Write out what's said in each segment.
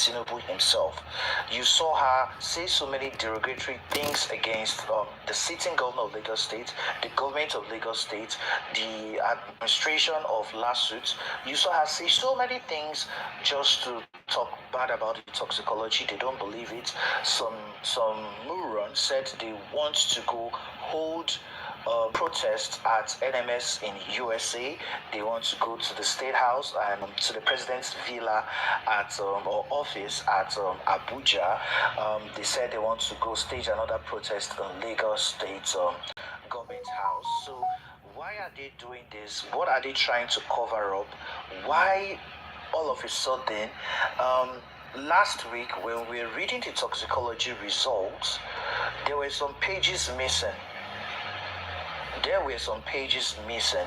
Tinubu himself. You saw her say so many derogatory things against the sitting governor of Lagos State, the government of Lagos State, the administration of lawsuits. You saw her say so many things just to talk bad about the toxicology. They don't believe it. Some morons said they want to go hold protests at NMS in USA. They want to go to the State House and to the President's villa at or office at Abuja. They said they want to go stage another protest in Lagos State government house. So why are they doing this? What are they trying to cover up? Why all of a sudden? Last week when we were reading the toxicology results, there were some pages missing.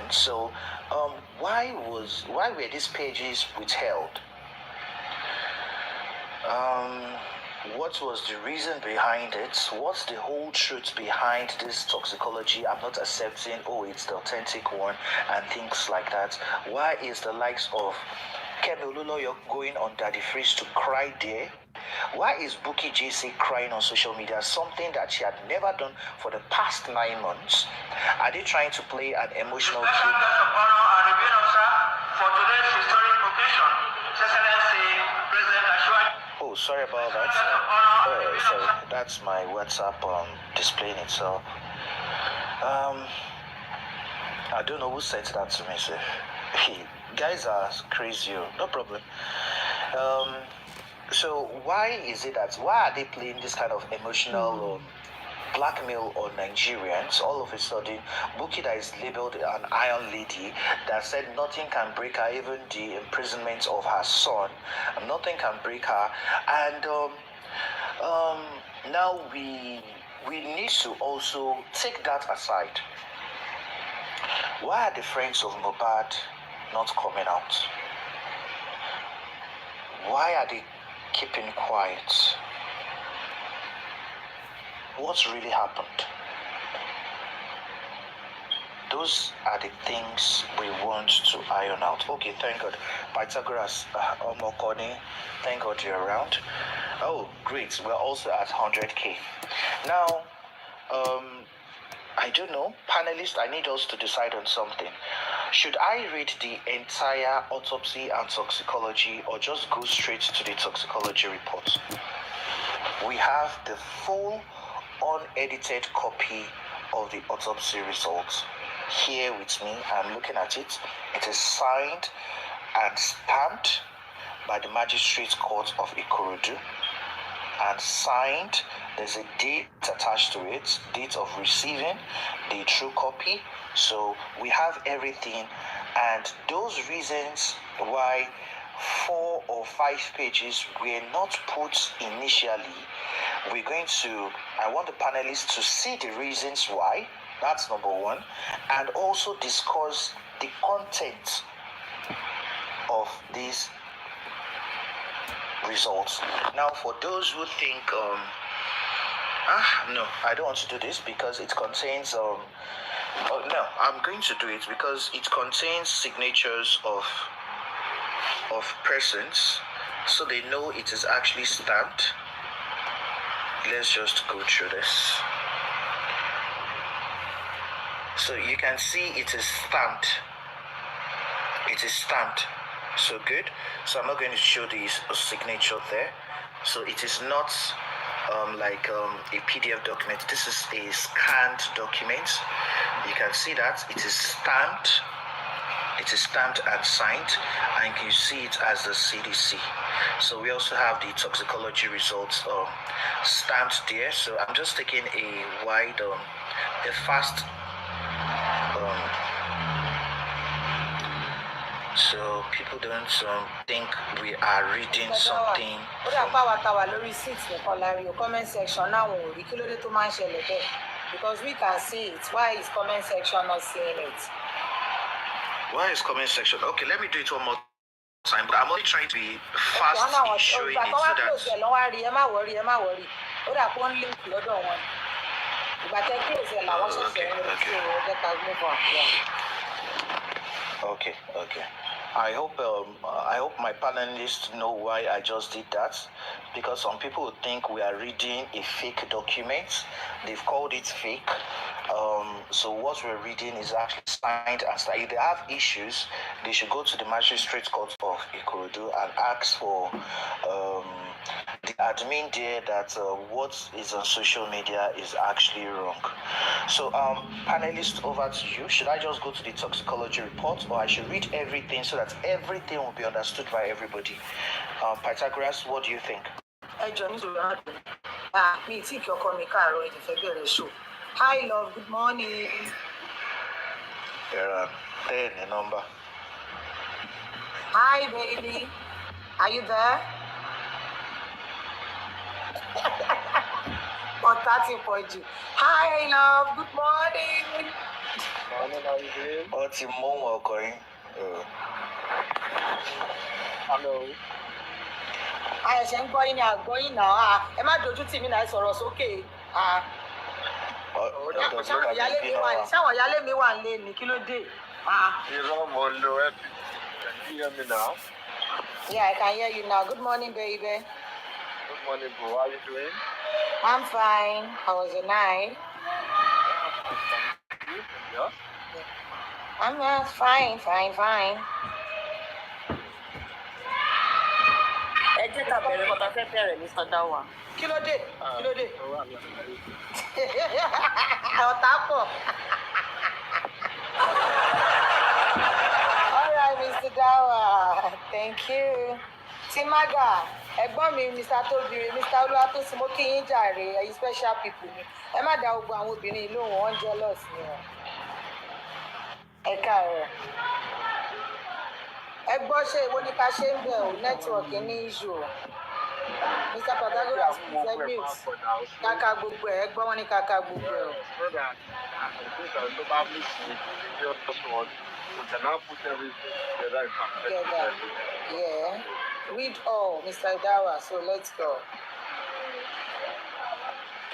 So why were these pages withheld? What was the reason behind it? What's the whole truth behind this toxicology? I'm not accepting, oh, it's the authentic one and things like that. Why is the likes of Kemi Oluloyo going on Daddy Freeze to cry there? Why is Buki JC crying on social media? Something that she had never done for the past 9 months. Are they trying to play an emotional game? Oh, sorry about that. Sorry, that's my WhatsApp displaying itself. I don't know who sent that to me, sir. Guys are crazy. No problem. So why are they playing this kind of emotional blackmail on Nigerians? All of a sudden, Buki that is labeled an iron lady that said nothing can break her, even the imprisonment of her son, nothing can break her. And now we need to also take that aside. Why are the friends of Mohbad not coming out? Why are they keeping quiet? What's really happened? Those are the things we want to iron out. Okay, thank God. Pythagoras, Omokoni, thank God you're around. Oh, great. We're also at 100K. Now, I don't know. Panelists, I need us to decide on something. Should I read the entire autopsy and toxicology or just go straight to the toxicology report? We have the full unedited copy of the autopsy results here with me. I'm looking at it. It is signed and stamped by the Magistrate Court of Ikorodu and signed. There's a date attached to it, date of receiving the true copy. So we have everything, and those reasons why 4 or 5 pages were not put initially, I want the panelists to see the reasons why. That's number one, and also discuss the content of these results. Now, for those who think, no, I don't want to do this because it contains, no, I'm going to do it because it contains signatures of persons, so they know it is actually stamped. Let's just go through this. So you can see it is stamped. It is stamped. So good. So I'm not going to show this signature there. So it is not like a PDF document. This is a scanned document. You can see that it is stamped. It is stamped and signed, and you see it as the CDC. So we also have the toxicology results stamped there. So I'm just taking a wide, a fast. So people don't think we are reading something. Comment section now, because we can see it. Why is comment section not seeing it? Why is comment section? Okay, let me do it one more time. But I'm only trying to be fast in showing it so that. Okay. I hope my panelists know why I just did that, because some people would think we are reading a fake document. They've called it fake. So what we're reading is actually signed and signed. If they have issues, they should go to the Magistrate Court of Ikorodu and ask for the admin there that what is on social media is actually wrong. So, panelists, over to you. Should I just go to the toxicology report, or I should read everything so that everything will be understood by everybody? Pythagoras, what do you think? Hi, love. Good morning. There are 10 a number. Hi, baby. Are you there? Or 30.2. Hi, love. Good morning. Morning, how you doing? What's your mom going? Hello. I am going now. Am I doing to me nice or okay? Sáwọn ìyálé mi wà nílé ní kí ló dé? Irọ́ mo lo ẹ́. Can you hear me now? Yeah, I can hear you now. Good morning, baby. Good morning, bro. How you doing? I'm fine. How was your night? Yeah? I'm fine. Ẹ jẹ́ ká bẹ̀rẹ̀ kọ́ta fẹ́ bẹ̀rẹ̀ Mr. Dawah. Kí ló dé? Ọ̀tá pọ̀. All right, Mr. Dawah. Thank you. Timaga, ẹ̀gbọ́n mi, Mr. Tobiri, Mr. Olúwatósìn, mo kí yín jàre, ẹ̀yin special people ni. Ẹ má dá gbogbo àwọn obìnrin lóhùn, wọ́n jealous ni o. Ẹ káàárọ̀. Ẹ gbọ́ ṣé èwo ni ká ṣe ń bẹ̀ o, nẹ́tíwọ̀kì ní issue o. Mr. Pythagoras ṣe mute. Kàkà gbogbo ẹ̀, ẹ gbọ́ wọn ní kàkà gbogbo ẹ̀ o. So that the public we can now put everything together in Together. Yeah. Read all, Mr. Dawah, so let's go.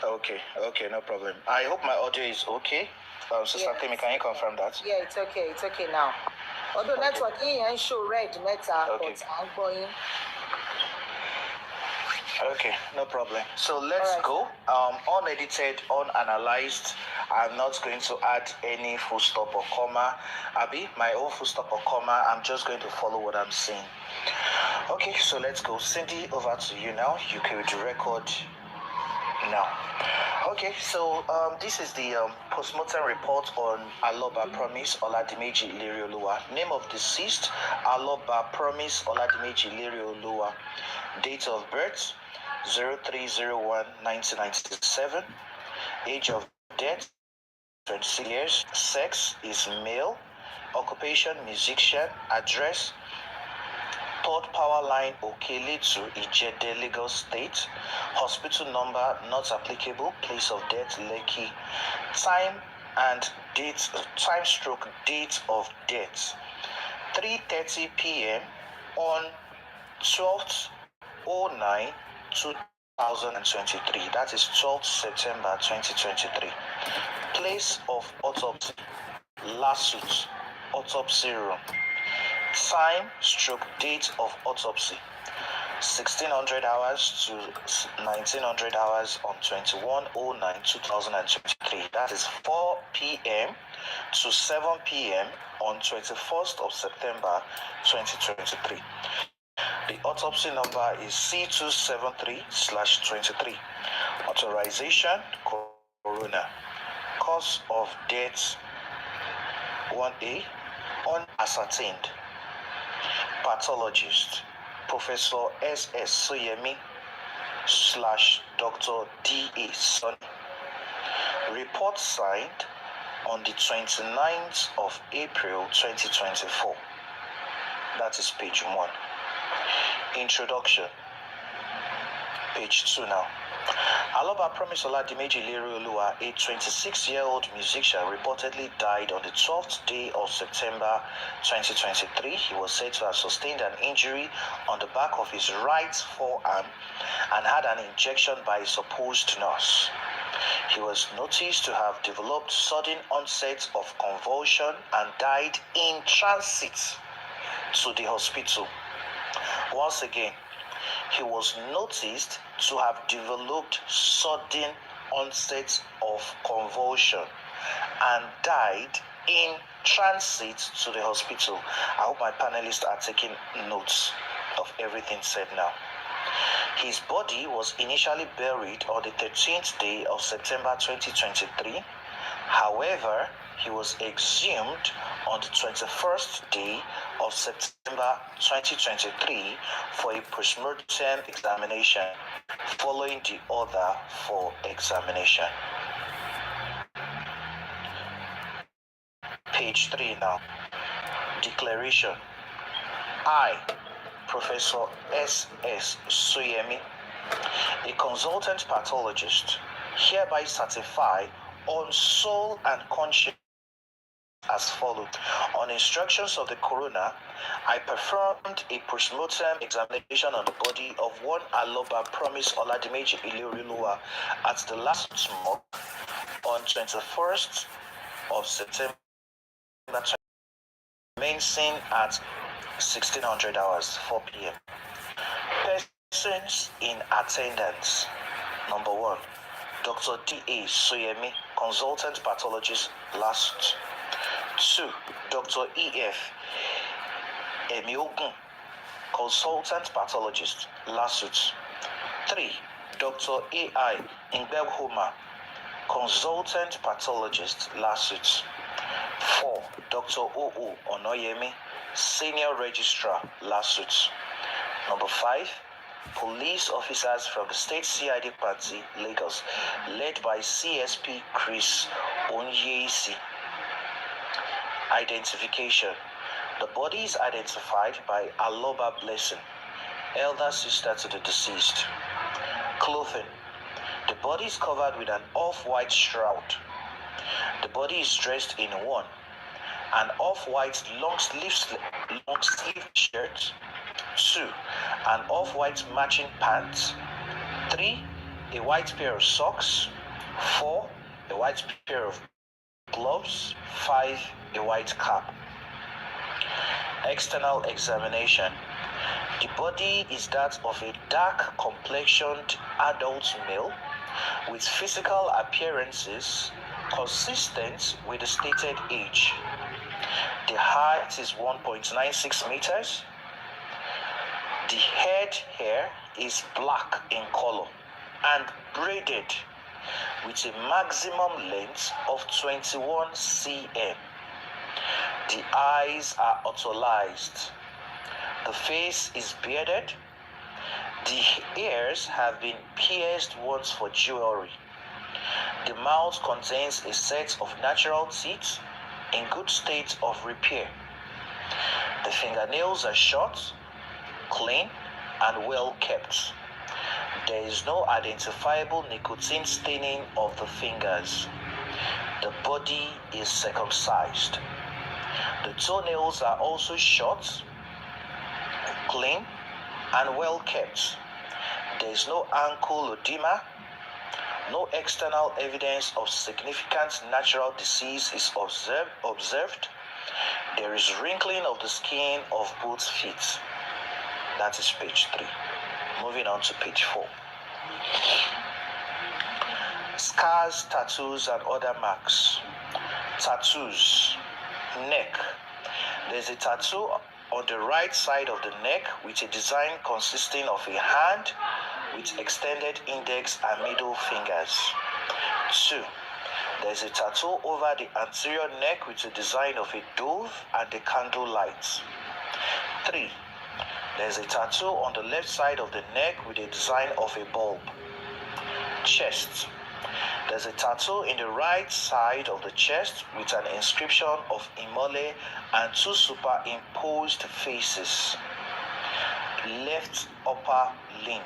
Okay, no problem. I hope my audio is okay. Sister Yes. Temi, can you confirm that? Yeah, it's okay now. Although network yẹn show red mẹ́ta, Okay. but à ń gbọ́ yín. Okay, no problem. So let's Alright. go. Unedited, unanalyzed. I'm not going to add any full stop or comma. Abby, my own full stop or comma. I'm just going to follow what I'm saying. Okay, so let's go. Cindy, over to you now. You can record now. Okay, so this is the postmortem report on Aloba Promise Oladimeji Ilerioluwa. Name of deceased, Aloba Promise Oladimeji Ilerioluwa. Date of birth, 03/01/1997. Age of death, 26 years. Sex is male. Occupation, musician. Address, Third Power Line, Okeletu, Ijede, Lagos State. Hospital number not applicable. Place of death, Lekki. Time and date, date of death, 3:30 p.m. on 12/09/2023. That is 12th September 2023. Place of autopsy, lawsuit, autopsy room. Time / date of autopsy, 1600 hours to 1900 hours on 21/09/2023. That is 4 p.m. to 7 p.m. on 21st of September 2023. The autopsy number is C273/23. Authorization, coroner. Cause of death, 1A, unascertained. Pathologist, Professor S.S. Soyemi /Dr. D.A. Sonny. Report signed on the 29th of April 2024. That is page 1. Introduction. Page 2 now. Aloba Promise Oladimeji Ilerioluwa, a 26-year-old musician, reportedly died on the 12th day of September 2023. He was said to have sustained an injury on the back of his right forearm and had an injection by a supposed nurse. He was noticed to have developed sudden onset of convulsion and died in transit. to the hospital. Once again, he was noticed to have developed sudden onset of convulsion and died in transit to the hospital. I hope my panelists are taking notes of everything said now. His body was initially buried on the 13th day of September 2023. However, he was exhumed on the 21st day of September 2023 for a postmortem examination, following the order for examination. Page 3 now. Declaration. I, Professor S.S. Suyemi, a consultant pathologist, hereby certify on soul and conscience as follows. On instructions of the coroner, I performed a postmortem examination on the body of one Aloba Promise Oladimeji Ileriluwa at the last smoke on 21st of September, commencing at 1600 hours, 4 p.m. Persons in attendance. Number 1, Dr. D.A. Suyemi, consultant pathologist, last. 2, Dr. E.F. Emiogun, consultant pathologist, lawsuit. 3, Dr. A.I. Ingbehoma, consultant pathologist, lawsuit. 4, Dr. O.O. Onoyemi, senior registrar, lawsuit. Number 5, police officers from the State CID Party, Lagos, led by CSP Chris Onyesi. Identification. The body is identified by Aloba Blessing, elder sister to the deceased. Clothing. The body is covered with an off-white shroud. The body is dressed in 1, an off-white long-sleeve shirt. 2, an off-white matching pants. 3, a white pair of socks. 4, a white pair of gloves. 5, a white cap. External examination. The body is that of a dark complexioned adult male with physical appearances consistent with the stated age. The height is 1.96 meters. The head hair is black in color and braided with a maximum length of 21 cm. The eyes are otolized. The face is bearded. The ears have been pierced once for jewelry. The mouth contains a set of natural teeth in good state of repair. The fingernails are short, clean, and well kept. There is no identifiable nicotine staining of the fingers. The body is circumcised. The toenails are also short, clean, and well kept. There is no ankle edema. No external evidence of significant natural disease is observed. There is wrinkling of the skin of both feet. That is page 3. Moving on to page 4. Scars, tattoos, and other marks. Tattoos. Neck. There's a tattoo on the right side of the neck with a design consisting of a hand with extended index and middle fingers. 2. There's a tattoo over the anterior neck with a design of a dove and a candle light. 3. There's a tattoo on the left side of the neck with a design of a bulb. Chest. There's a tattoo in the right side of the chest with an inscription of Imole and 2 superimposed faces. Left upper limb.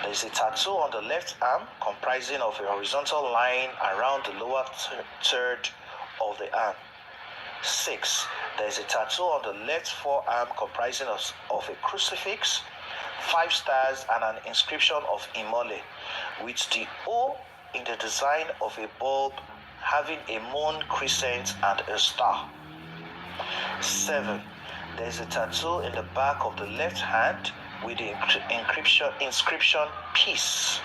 There's a tattoo on the left arm comprising of a horizontal line around the lower third of the arm. 6. There's a tattoo on the left forearm comprising of a crucifix, 5 stars, and an inscription of Imole with the O in the design of a bulb having a moon crescent and a star. 7. There's a tattoo in the back of the left hand with the inscription peace.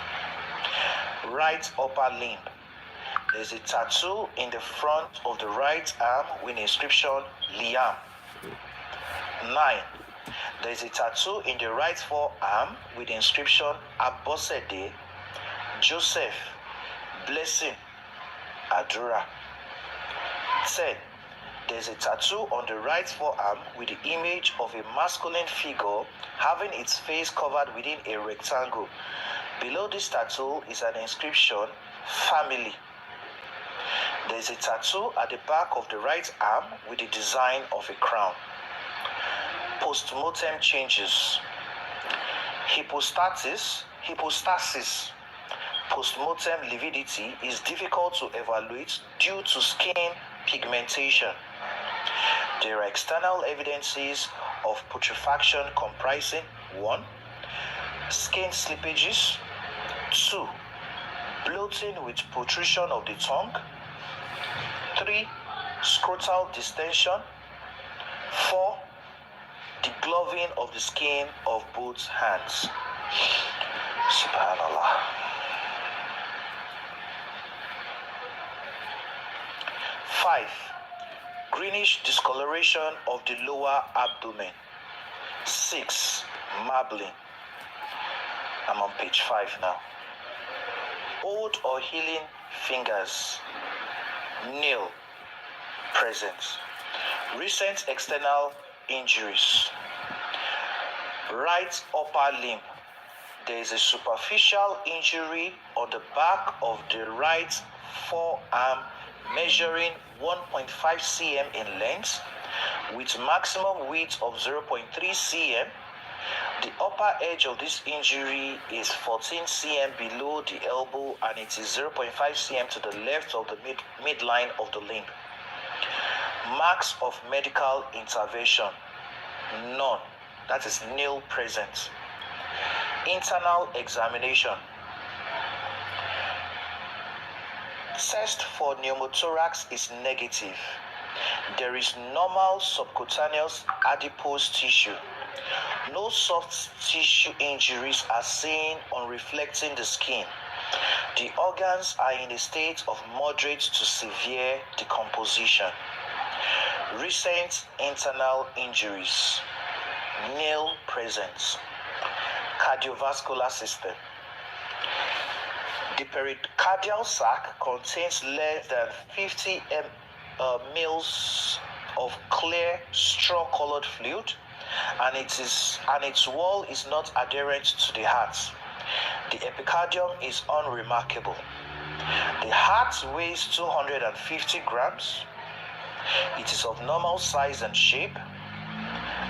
Right upper limb. There's a tattoo in the front of the right arm with the inscription Liam. 9. There's a tattoo in the right forearm with the inscription Abosede, Joseph, Blessing, Adura. 10. There's a tattoo on the right forearm with the image of a masculine figure having its face covered within a rectangle. Below this tattoo is an inscription, family. There's a tattoo at the back of the right arm with the design of a crown. Postmortem changes. Hypostasis, postmortem lividity is difficult to evaluate due to skin pigmentation. There are external evidences of putrefaction comprising 1. Skin slippages, 2. Bloating with protrusion of the tongue, 3. Scrotal distension, 4. Degloving of the skin of both hands. Subhanallah. 5. Greenish discoloration of the lower abdomen. 6. Marbling. I'm on page 5 now. Old or healing fingers. Nail present. Recent external injuries. Right upper limb. There is a superficial injury on the back of the right forearm measuring 1.5 cm in length with maximum width of 0.3 cm. The upper edge of this injury is 14 cm below the elbow and it is 0.5 cm to the left of the midline of the limb. Marks of medical intervention. None. That is nil present. Internal examination. Test for pneumothorax is negative. There is normal subcutaneous adipose tissue. No soft tissue injuries are seen on reflecting the skin. The organs are in a state of moderate to severe decomposition. Recent internal injuries. Nil present. Cardiovascular system. The pericardial sac contains less than 50 mL of clear, straw-colored fluid, and its wall is not adherent to the heart. The epicardium is unremarkable. The heart weighs 250 grams. It is of normal size and shape,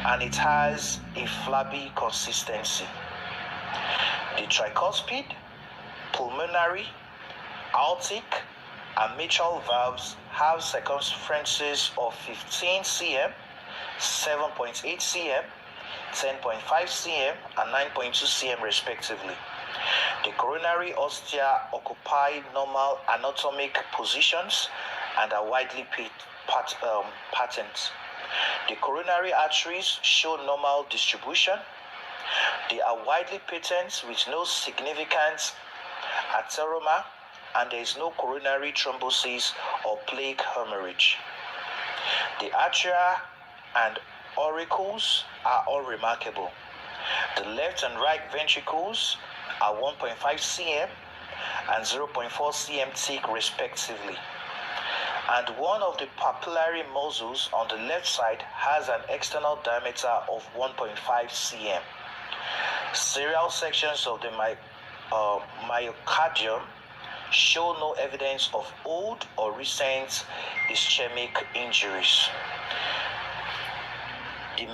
and it has a flabby consistency. The tricuspid, pulmonary, aortic, and mitral valves have circumferences of 15 cm, 7.8 cm, 10.5 cm, and 9.2 cm respectively. The coronary ostia occupy normal anatomic positions and are widely patent. The coronary arteries show normal distribution. They are widely patent with no significant atheroma, and there is no coronary thrombosis or plaque hemorrhage. The atria and auricles are unremarkable. The left and right ventricles are 1.5 cm and 0.4 cm thick respectively. And one of the papillary muscles on the left side has an external diameter of 1.5 cm. Serial sections of the myocardium show no evidence of old or recent ischemic injuries. The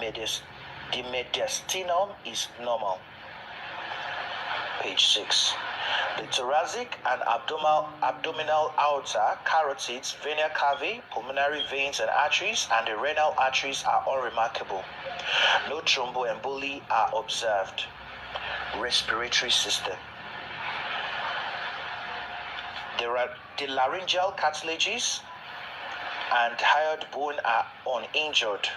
mediastinum is normal. Page 6. The thoracic and abdominal aorta, carotids, vena cava, pulmonary veins and arteries, and the renal arteries are unremarkable. No thromboemboli are observed. Respiratory system. The laryngeal cartilages and hyoid bone are uninjured.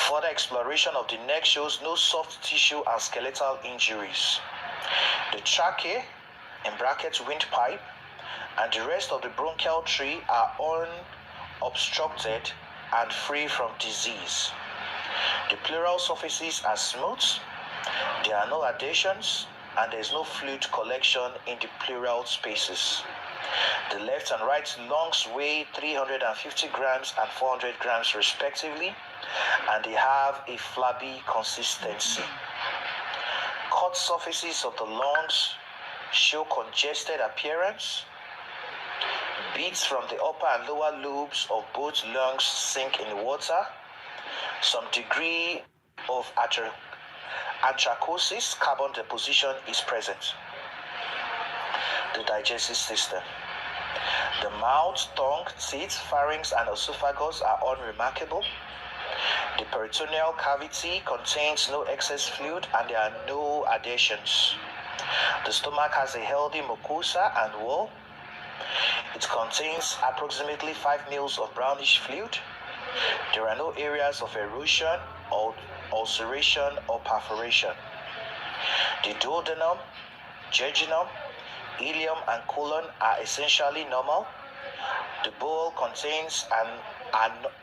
Further exploration of the neck shows no soft tissue and skeletal injuries. The trachea, in brackets windpipe, and the rest of the bronchial tree are unobstructed and free from disease. The pleural surfaces are smooth, there are no adhesions, and there is no fluid collection in the pleural spaces. The left and right lungs weigh 350 grams and 400 grams respectively, and they have a flabby consistency. Cut surfaces of the lungs show congested appearance. Beads from the upper and lower lobes of both lungs sink in water. Some degree of anthracosis, carbon deposition, is present. The digestive system. The mouth, tongue, teeth, pharynx, and esophagus are unremarkable. The peritoneal cavity contains no excess fluid and there are no adhesions. The stomach has a healthy mucosa and wall. It contains approximately 5 ml of brownish fluid. There are no areas of erosion or ulceration or perforation. The duodenum, jejunum, ileum, and colon are essentially normal. The bowel contents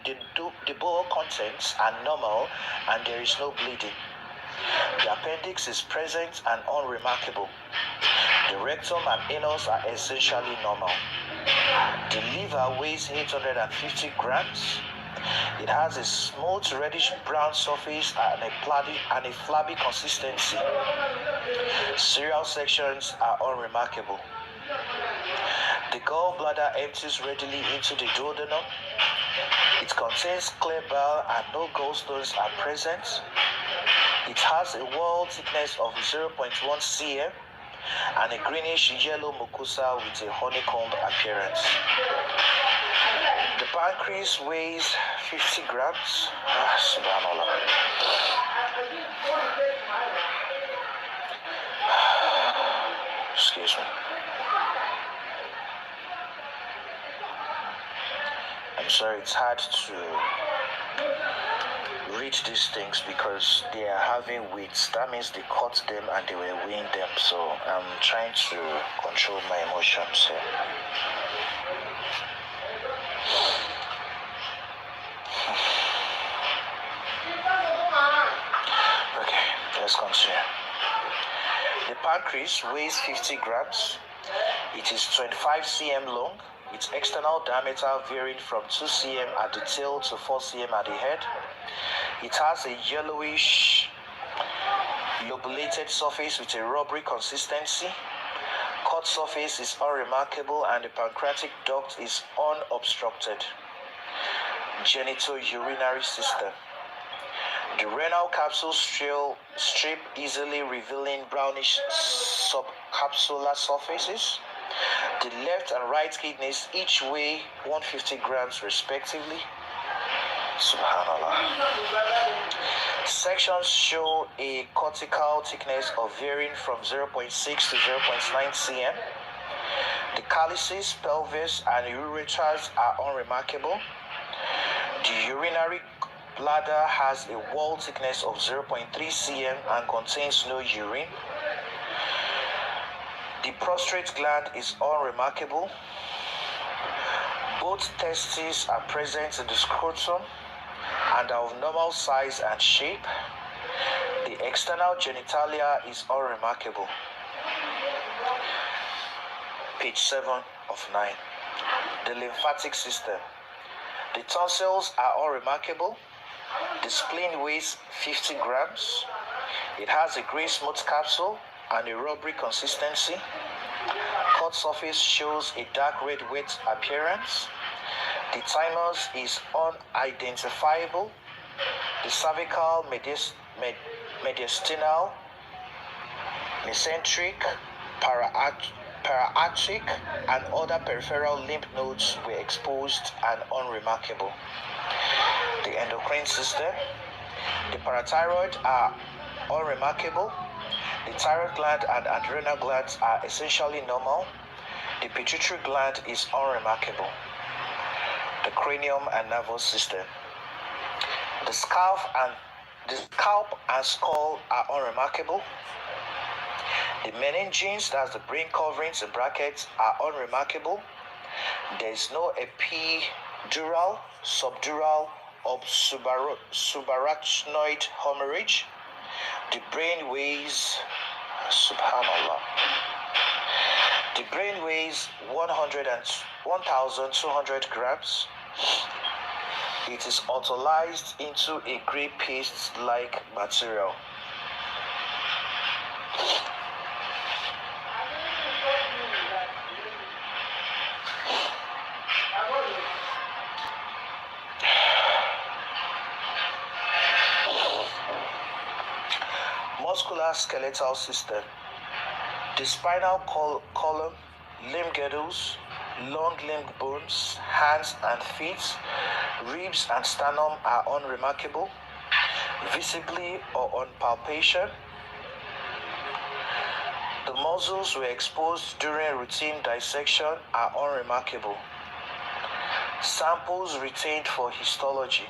the bowel contents are normal and there is no bleeding. The appendix is present and unremarkable. The rectum and anus are essentially normal. The liver weighs 850 grams. It has a smooth reddish brown surface and a flabby consistency. Serial sections are unremarkable. The gallbladder empties readily into the duodenum. It contains clear bile and no gallstones are present. It has a wall thickness of 0.1 cm and a greenish yellow mucosa with a honeycomb appearance. The pancreas weighs 50 grams. Subhanallah. Excuse me. I'm sorry, it's hard to read these things because they are having weights. That means they cut them and they were weighing them. So I'm trying to control my emotions here. Okay, let's continue. The pancreas weighs 50 grams. It is 25 cm long, with external diameter varying from 2 cm at the tail to 4 cm at the head. It has a yellowish lobulated surface with a rubbery consistency. Cut surface is unremarkable and the pancreatic duct is unobstructed. Genitourinary system. The renal capsule strip easily revealing brownish subcapsular surfaces. The left and right kidneys each weigh 150 grams respectively. Subhanallah. Sections show a cortical thickness of varying from 0.6 to 0.9 cm. The calyces, pelvis, and ureters are unremarkable. The urinary bladder has a wall thickness of 0.3 cm and contains no urine. The prostate gland is unremarkable. Both testes are present in the scrotum and are of normal size and shape. The external genitalia is unremarkable. Page 7 of 9. The lymphatic system. The tonsils are unremarkable. The spleen weighs 50 grams. It has a grey smooth capsule and a rubbery consistency. Cut surface shows a dark red wet appearance. The thymus is unidentifiable. The cervical, mediastinal, mesenteric, paraatric, and other peripheral lymph nodes were exposed and unremarkable. The endocrine system. The parathyroid are unremarkable. The thyroid gland and adrenal glands are essentially normal. The pituitary gland is unremarkable. The cranium and nervous system. The scalp and skull are unremarkable. The meninges, that's the brain coverings in brackets, are unremarkable. There is no epidural, subdural, or subarachnoid hemorrhage. The brain weighs, subhanallah. The brain weighs 1,200 grams. It is autolyzed into a grey paste-like material. Muscular skeletal system. The spinal column, limb girdles, long limb bones, hands and feet, ribs and sternum are unremarkable, visibly or on palpation. The muscles were exposed during routine dissection are unremarkable. Samples retained for histology: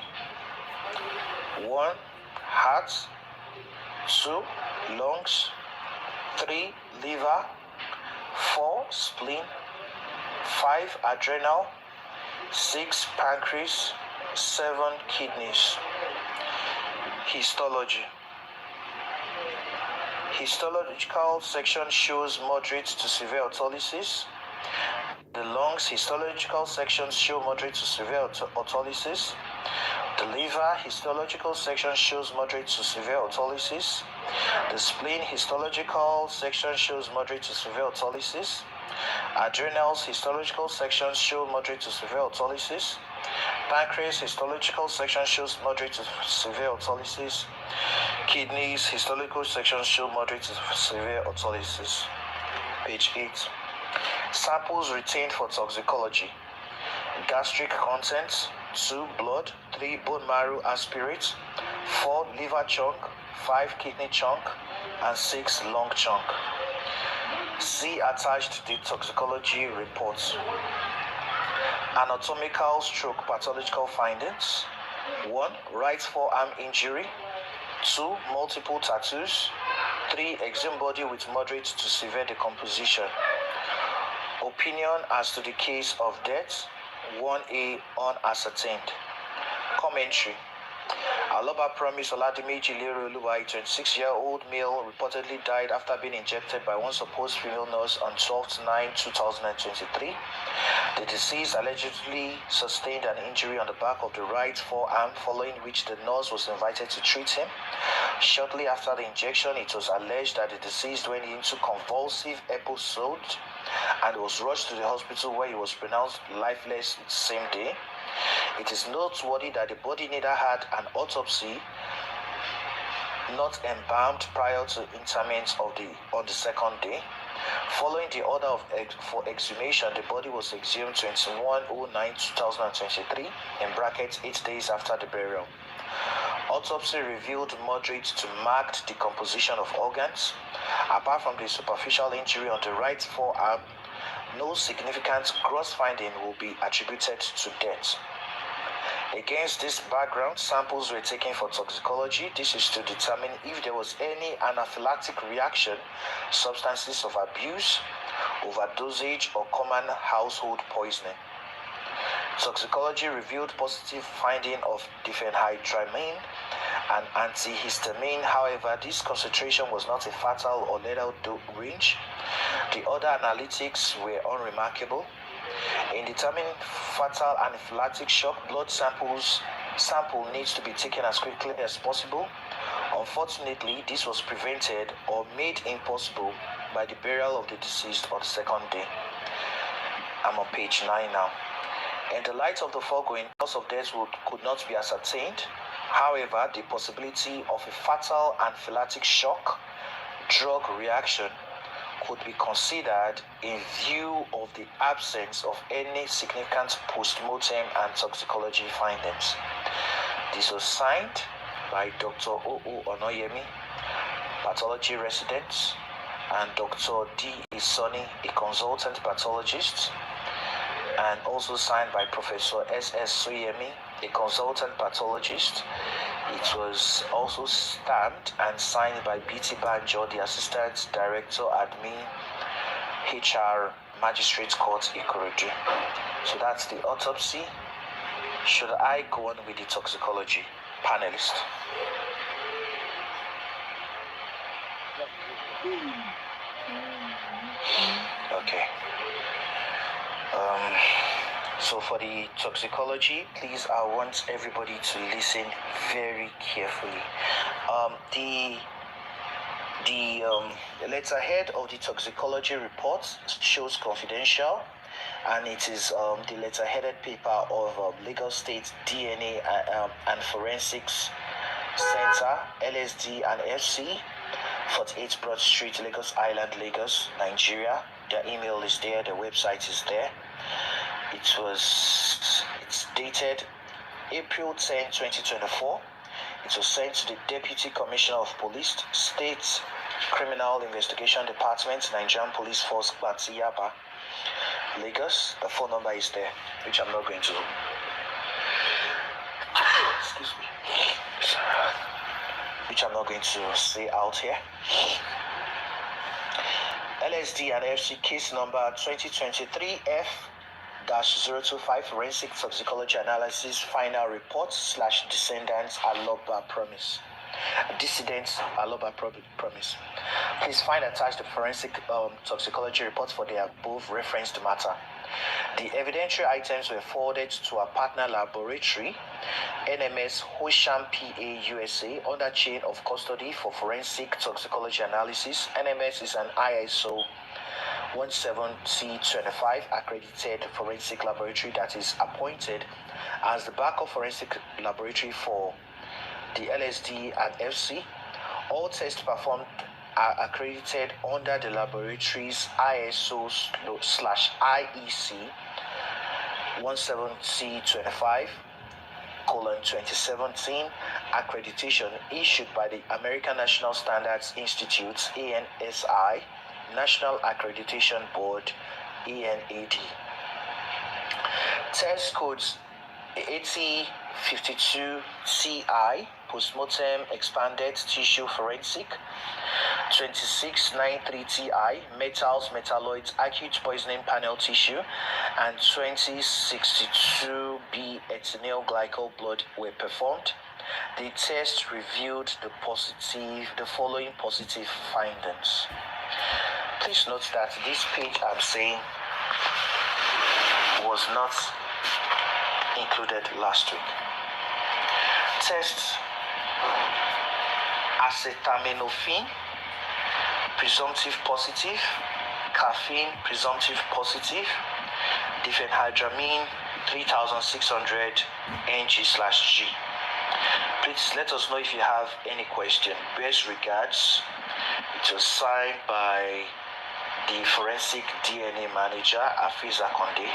1. Heart, 2. Lungs, 3. Liver, 4. Spleen, 5. Adrenal, 6. Pancreas, 7. Kidneys. Histology. Histological section shows moderate to severe autolysis. The lungs histological sections show moderate to severe autolysis. The liver histological section shows moderate to severe autolysis. The spleen histological section shows moderate to severe autolysis. Adrenals histological section show moderate to severe autolysis. Pancreas histological section shows moderate to severe autolysis. Kidneys histological section show moderate to severe autolysis. Page 8. Samples retained for toxicology: gastric contents, 2. Blood, 3. Bone marrow aspirate, 4. Liver chunk, 5. Kidney chunk, and 6. Lung chunk. See attached the toxicology report. Anatomical stroke pathological findings: 1. Right forearm injury, 2. Multiple tattoos, 3. Exhumed body with moderate to severe decomposition. Opinion as to the case of death: 1A, unascertained. Commentary. Aloba Promise Oladimeji Lerooluwa, a 26-year-old male, reportedly died after being injected by one supposed female nurse on 12/9/2023. The deceased allegedly sustained an injury on the back of the right forearm, following which the nurse was invited to treat him. Shortly after the injection, it was alleged that the deceased went into convulsive episode and was rushed to the hospital, where he was pronounced lifeless the same day. It is noteworthy that the body neither had an autopsy nor embalmed prior to interment on the second day. Following the order for exhumation, the body was exhumed 21/09/2023, in brackets 8 days after the burial. Autopsy revealed moderate to marked decomposition of organs. Apart from the superficial injury on the right forearm, no significant gross finding will be attributed to death. Against this background, samples were taken for toxicology. This is to determine if there was any anaphylactic reaction, substances of abuse, overdosage, or common household poisoning. Toxicology revealed positive finding of diphenhydramine and antihistamine. However, this concentration was not a fatal or lethal range. The other analytics were unremarkable. In determining fatal anaphylactic shock, blood sample needs to be taken as quickly as possible. Unfortunately, this was prevented or made impossible by the burial of the deceased on the second day. I'm on page 9 now. In the light of the foregoing, cause of death could not be ascertained. However, the possibility of a fatal anaphylactic shock drug reaction could be considered in view of the absence of any significant post-mortem and toxicology findings. This was signed by Dr. O.O. Onoyemi, pathology resident, and Dr. D. Isoni, a consultant pathologist, and also signed by Professor S.S. Suyemi, a consultant pathologist. It was also stamped and signed by BT Banjo, the Assistant Director Admin HR Magistrate Court Ikorodu. So that's the autopsy. Should I go on with the toxicology? Panelist. Okay. So for the toxicology, please, I want everybody to listen very carefully. The letterhead of the toxicology report shows confidential, and it is the letterheaded paper of Lagos State DNA and Forensics Center, LSD and FC, 48 Broad Street, Lagos Island, Lagos, Nigeria. Their email is there, their website is there. It's dated April 10, 2024. It was sent to the Deputy Commissioner of Police, State Criminal Investigation Department, Nigerian Police Force, Yaba, Lagos. The phone number is there, which I'm not going to. Excuse me. Which I'm not going to say out here. LSD and FC case number 2023 F-025 Forensic Toxicology Analysis Final Report / Descendants Aloba Promise. Dissidents Aloba Promise. Please find attached the forensic toxicology report for the above referenced matter. The evidentiary items were forwarded to our partner laboratory, NMS Hosham PA USA, under chain of custody for forensic toxicology analysis. NMS is an ISO 17C25 accredited forensic laboratory that is appointed as the backup forensic laboratory for the LSD and FC. All tests performed are accredited under the laboratory's ISO/IEC 17C25:2017 accreditation issued by the American National Standards Institute, ANSI, National Accreditation Board, ANAD. Test codes 8052 CI, postmortem expanded tissue forensic, 2693 TI, metals, metalloids, acute poisoning panel tissue, and 2062B ethinyl glycol blood were performed. The test revealed the following positive findings. Please note that this page I'm saying was not included last week. Tests: acetaminophen presumptive positive, caffeine presumptive positive, diphenhydramine 3600 ng/g. Please let us know if you have any question. Best regards. It was signed by the forensic DNA manager, Afiza Konde.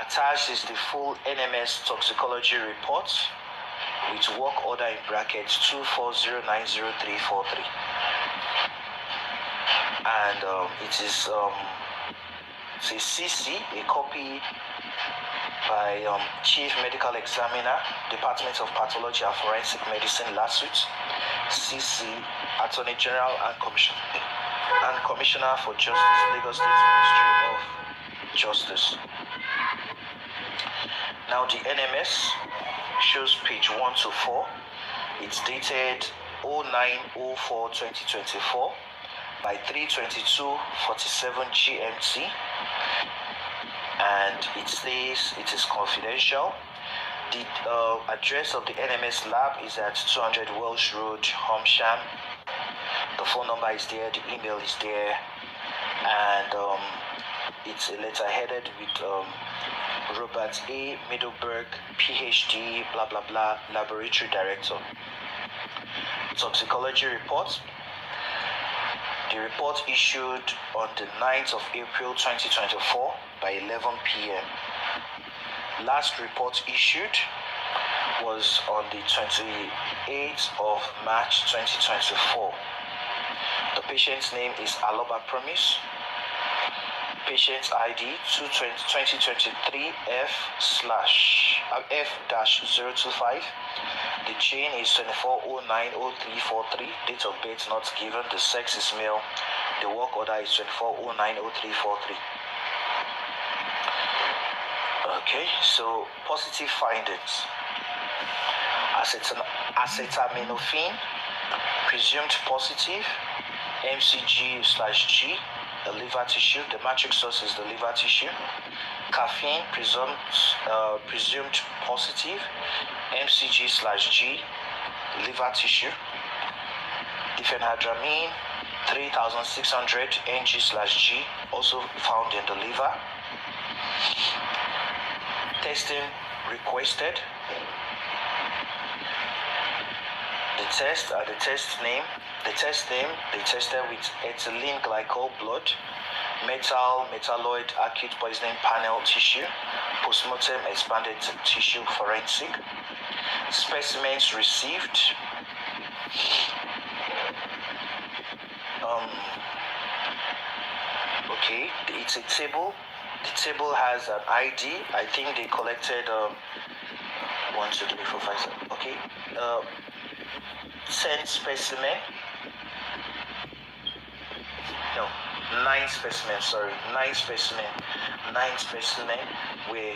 Attached is the full NMS toxicology report with work order in brackets 240903343. And it is it's a CC, a copy by Chief Medical Examiner, Department of Pathology and Forensic Medicine, Lasuth, CC, Attorney General and Commissioner for Justice, Lagos State Ministry of Justice. Now the NMS shows page 1 to 4. It's dated 09/04/2024 by 3:22:47 GMT, and it says it is confidential. The address of the NMS lab is at 200 Welsh Road, Homsham. The phone number is there, the email is there, and it's a letter headed with Robert A. Middleburg, PhD, blah blah blah, Laboratory Director. Toxicology report. The report issued on the 9th of April 2024 by 11 p.m. Last report issued was on the 28th of March 2024. The patient's name is Aloba Promise. Patient ID 2023 F-025. The chain is 24090343. Date of birth not given. The sex is male. The work order is 24090343. Okay, so positive findings. Acetaminophen, presumed positive. MCG/G, the liver tissue. The matrix source is the liver tissue. Caffeine, presumed positive. MCG/G, liver tissue. Diphenhydramine, 3600 ng/G, also found in the liver. Testing requested. The test they tested with ethylene glycol blood, metalloid acute poisoning panel tissue, postmortem expanded tissue forensic. Specimens received. Okay, it's a table. The table has an ID. I think they collected 1, 2, 3, 4, 5, 7. Okay. 10 specimen. No, 9 specimens. Sorry, 9 specimen. 9 specimen were